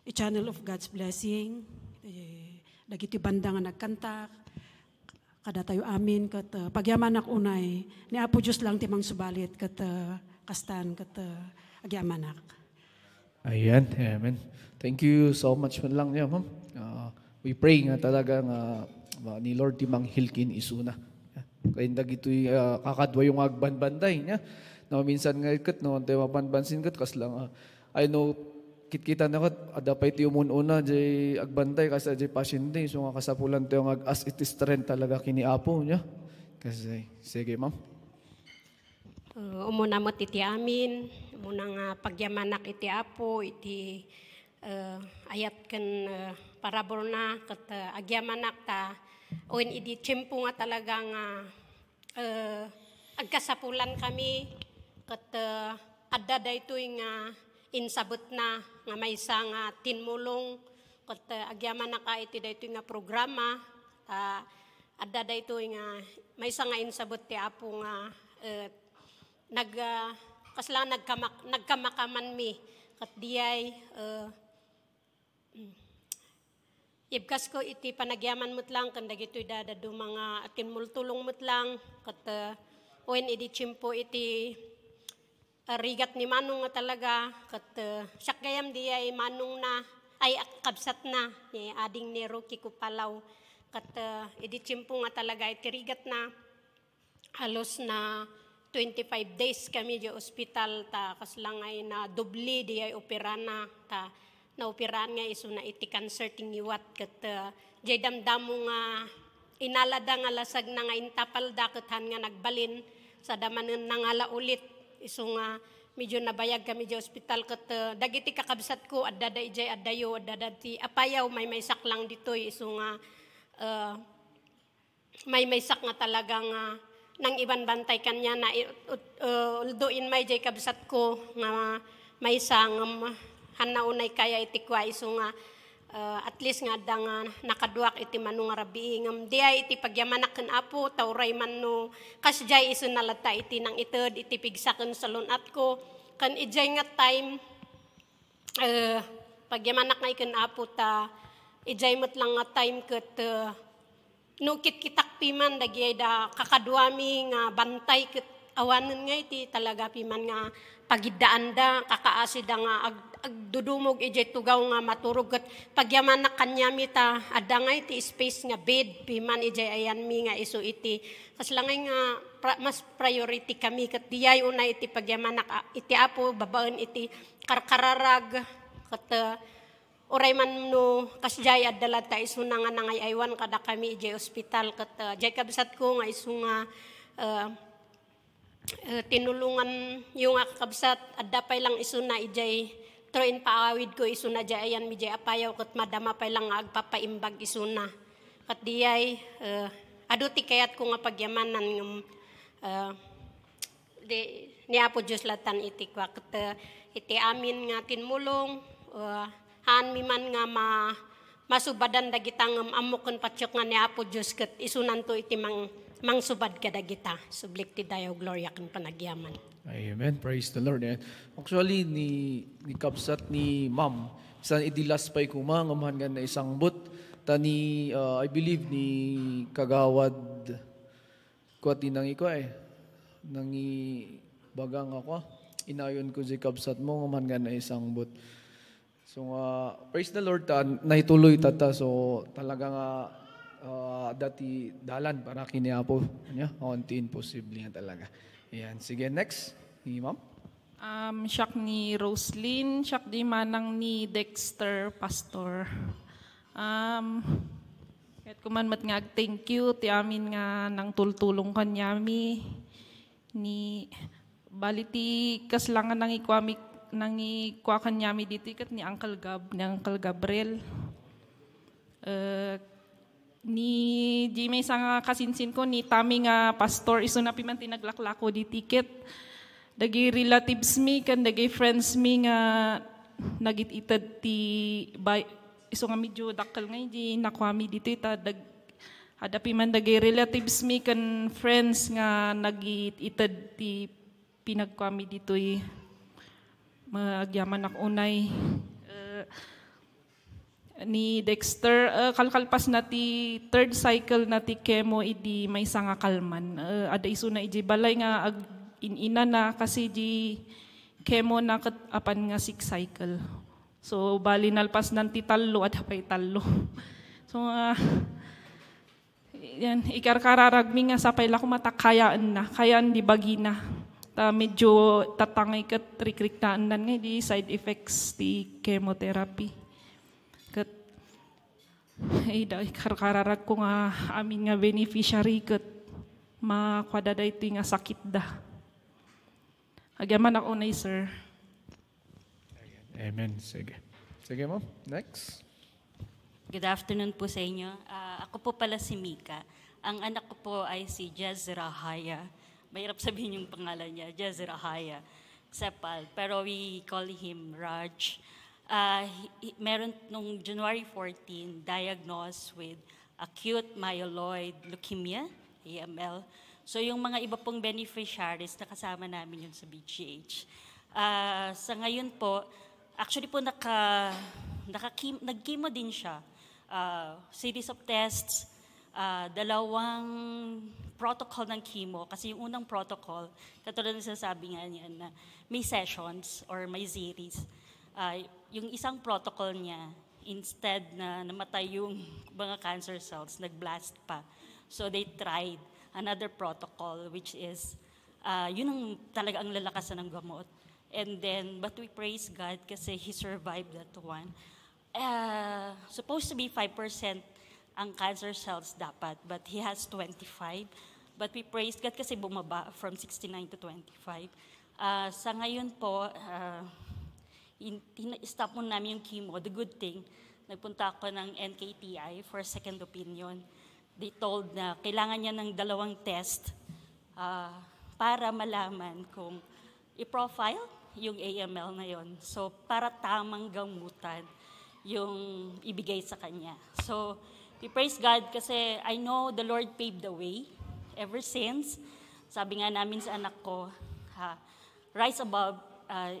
i-channel of God's blessing. Dagiti banda nga nagkanta, kada tayo amin, kat pagyaman ak unay, ni Apo Diyos lang timang subalit, kat kastan, kat agyaman ak. Ayan, amen. Thank you so much man lang niya, ma'am. We pray nga talaga nga ni Lord timang hilkin isuna. Kaya dagito'y kakadwa yung agbanbanday niya. No, minsan nga ikat, no, tayo mapanbansin kat, kas lang, I know, kita na kat, adapay tiyo mununa, jay agbantay, kasi jay pasyente, so nga kasapulan tayo nga as it is trend talaga kiniapo niya. Kasi, sige ma'am. Umuna mo iti amin, umuna nga pagyamanak iti apo, iti ayat kan parabol na, kat agyamanak ta, o iti tiyempo nga talaga nga agkasapulan kami, kat adda daytoy nga insabot na nga may isang tinmulong kat agyaman na ka iti daytoy nga programa adda daytoy nga may isang nga insabot ti Apo nga kasla nagkamakaman mi kat diyay ibkas ko iti panagyaman mo't lang kan dagitoy dadado mga tinmultulong mo't lang kat when iti tiyempo iti rigat ni Manong nga talaga, kat siyak gayam di ay Manong na, ay kabsat na, ni ading ni Rocky Kupalaw, kat editsimpo nga talaga, iti rigat na, halos na 25 days kami di ospital, ta kaslang ay na dubli di ay operana, ta na-operan nga iso na iti cancer tingiwat, kat di damdamo nga inalada nga lasag na nga intapalda, kat han nga nagbalin, sa damanan na nga laulit, iso nga medyo nabayag kami di ospital kat dagiti kakabsat ko adda da ijay addayo adda ti apayaw may sak lang ditoy iso nga may sak nga talagang nang iban bantay kanya na uldoin may jay kabsat ko nga may sang hanaunay kaya iti kwa iso nga at least nga da nga nakaduak iti manong rabi ngam diay iti pagyamanak ken Apo tawray man no kasjay iso nalata iti nang ited iti pigsaken sa lunat ko kan ijay nga time pagyamanak nga ken Apo ta ijay met lang nga time ket no kitak piman dagay da kakaduami nga bantay ket awanen nga iti talaga piman nga pagidaan da kakaasid nga agdudumog ijay tugaw nga maturog ket pagyaman na kanyami ta adda nga iti space nga bed piman ijay ayan mi nga iso iti kaslangay nga mas priority kami ket diyay unay iti pagyaman na iti Apo babaen iti karkararag ket oray man no kasjay adda ta iso na nga nangayaywan kada kami ijay ospital ket jay kabsat ko nga iso nga tinulungan yung akabsat adda pay lang iso na ijay troin paawid ko iso na jay ayan mi jay apayaw ket madama pay lang agpapaimbag iso na ket diyay adu ti kayat ko nga pagyamanan ni Apo Diyos latan iti kwa ket iti amin nga tinmulong haan mi man nga masubadan dagitang amok ken patyok nga ni Apo Diyos ket isunan to iti mangsubad kada kita. Sublik ti dayo gloria ken panagyaman. Amen. Praise the Lord. Actually, ni kapsat ni Ma'am, isang idilas pa'y kumangamahan nga na isang but, tani, I believe, ni kagawad, kuwati nang iko nangi bagang ako, inayon ko si kapsat mo, ngamahan nga na isang but. So, praise the Lord, naituloy tata, so talaga nga, dati dalan para kiniapo niya ontin posible nga talaga. Ayan, sige next ni Ma'am. Siyak ni Roslyn, siyak di manang ni Dexter Pastor. Kahit kumanmat nga thank you ti amin nga nang tultulong kanyami ni baliti kaslangan nang ikwa kanyami dito kat ni Uncle Gabriel. Ni Jimmy sa kasinsin ko ni Tami nga pastor iso na piman tinaglaklako di ticket dagi relatives mi kan dagi friends mi nga nagitited ti iso nga medyo dakkel nga di nakwami dito ita ada piman dagi relatives mi kan friends nga nagitited ti pinagkwami dito magyaman ak unay ni Dexter, kalkalpas na ti third cycle na ti chemo, idi may nga kalman. Ada iso na iji balay nga inina na kasi di chemo na apan nga 6 cycle. So bali nalpas nan ti talo at hapay talo. So yan, ikarkararagmi nga sapay la kumatakayaan na, kayaan di bagi na. Medyo tatangay kat rikriktaan nan nga di side effects ti chemotherapy. Karararag ko nga amin nga beneficiary kat makwada ito nga sakit da. Agyaman ako na sir. Amen. Sige. Sige mo. Next. Good afternoon po sa inyo. Ako po pala si Mika. Ang anak ko po ay si Jezrahaya. Mahirap sabihin yung pangalan niya, Jezrahaya Sepal. Pero we call him Raj. Meron nung January 14, diagnosed with acute myeloid leukemia, AML. So yung mga iba pong beneficiaries, nakasama namin yun sa BGH. Sa ngayon po, actually po nag-chemo din siya. Series of tests, dalawang protocol ng chemo. Kasi yung unang protocol, katulad na sasabi nga niya na may sessions or may series. Yung isang protocol niya, instead na namatay yung mga cancer cells, nag-blast pa. So they tried another protocol, which is, yun ang talaga ang lalakasan ng gamot. And then, but we praise God kasi he survived that one. Supposed to be 5% ang cancer cells dapat, but he has 25. But we praise God kasi bumaba from 69 to 25. Sa ngayon po, stop mo namin yung chemo. The good thing, nagpunta ako ng NKTI for second opinion. They told na kailangan niya ng 2 test para malaman kung i-profile yung AML na yon. So, para tamang gamutan yung ibigay sa kanya. So, we praise God kasi I know the Lord paved the way ever since. Sabi nga namin sa anak ko, rise above,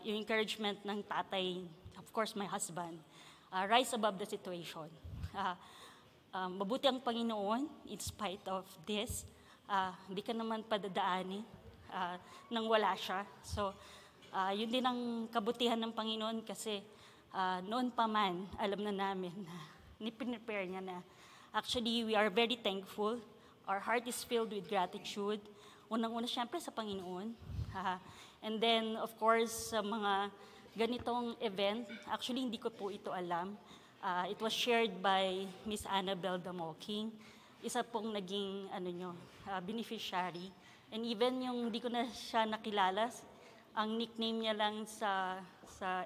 yung encouragement ng tatay, of course my husband, rise above the situation. Mabuti ang Panginoon in spite of this. Hindi ka naman padadaanin nang wala siya. So, yun din ang kabutihan ng Panginoon kasi noon pa man, alam na namin na ni-prepare niya na. Actually, we are very thankful. Our heart is filled with gratitude. Unang-una, syempre, sa Panginoon. And then, of course, sa mga ganitong event, actually, hindi ko po ito alam. It was shared by Miss Annabelle Damoking, isa pong naging beneficiary. And even yung hindi ko na siya nakilala, ang nickname niya lang sa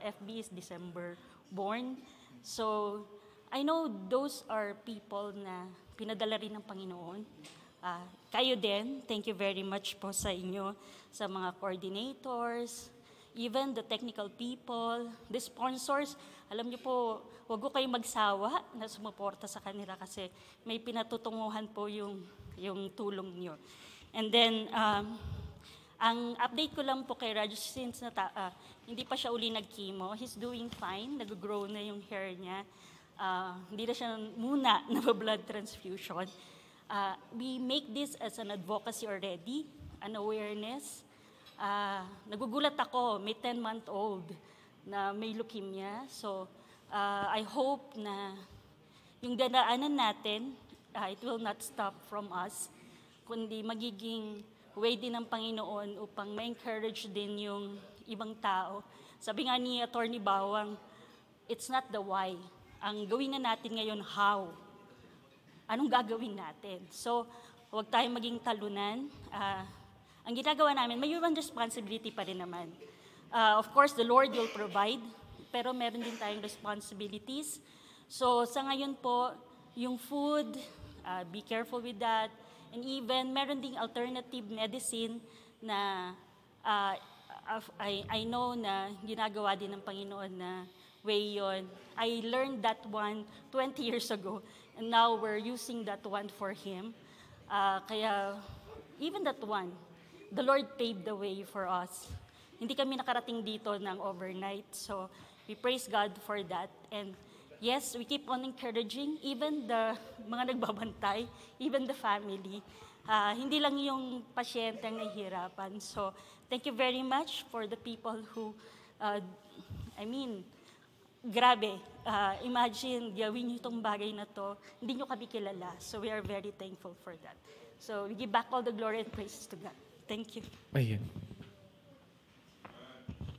FB is December born. So, I know those are people na pinadala rin ng Panginoon. Kayo din, thank you very much po sa inyo, sa mga coordinators, even the technical people, the sponsors. Alam niyo po, huwag ko kayong magsawa na sumuporta sa kanila kasi may pinatutunguhan po yung tulong niyo. And then, ang update ko lang po kay Raj, since hindi pa siya uli nag-chemo, he's doing fine, nag-grow na yung hair niya. Hindi na siya muna na-blood transfusion. We make this as an advocacy already, an awareness. Nagugulat ako, may 10-month-old na may leukemia. So, I hope na yung dadaanan natin, it will not stop from us, kundi magiging way din ng Panginoon upang ma-encourage din yung ibang tao. Sabi nga ni Attorney Bawang, it's not the why. Ang gawin na natin ngayon, how. Anong gagawin natin? So, huwag tayong maging talunan. Ang ginagawa namin, may human responsibility pa rin naman. Of course, the Lord will provide, pero meron din tayong responsibilities. So, sa ngayon po, yung food, be careful with that. And even, meron ding alternative medicine na I know na ginagawa din ng Panginoon na way yon. I learned that one 20 years ago. And now we're using that one for Him. Kaya, even that one, the Lord paved the way for us. Hindi kami nakarating dito ng overnight. So, we praise God for that. And yes, we keep on encouraging, even the mga nagbabantay, even the family. Hindi lang yung pasyente ang nahihirapan. So, thank you very much for the people who, grabe, imagine, gawin niyo itong bagay na to, hindi niyo kami kilala. So, we are very thankful for that. So, we give back all the glory and praises to God. Thank you. Ayun.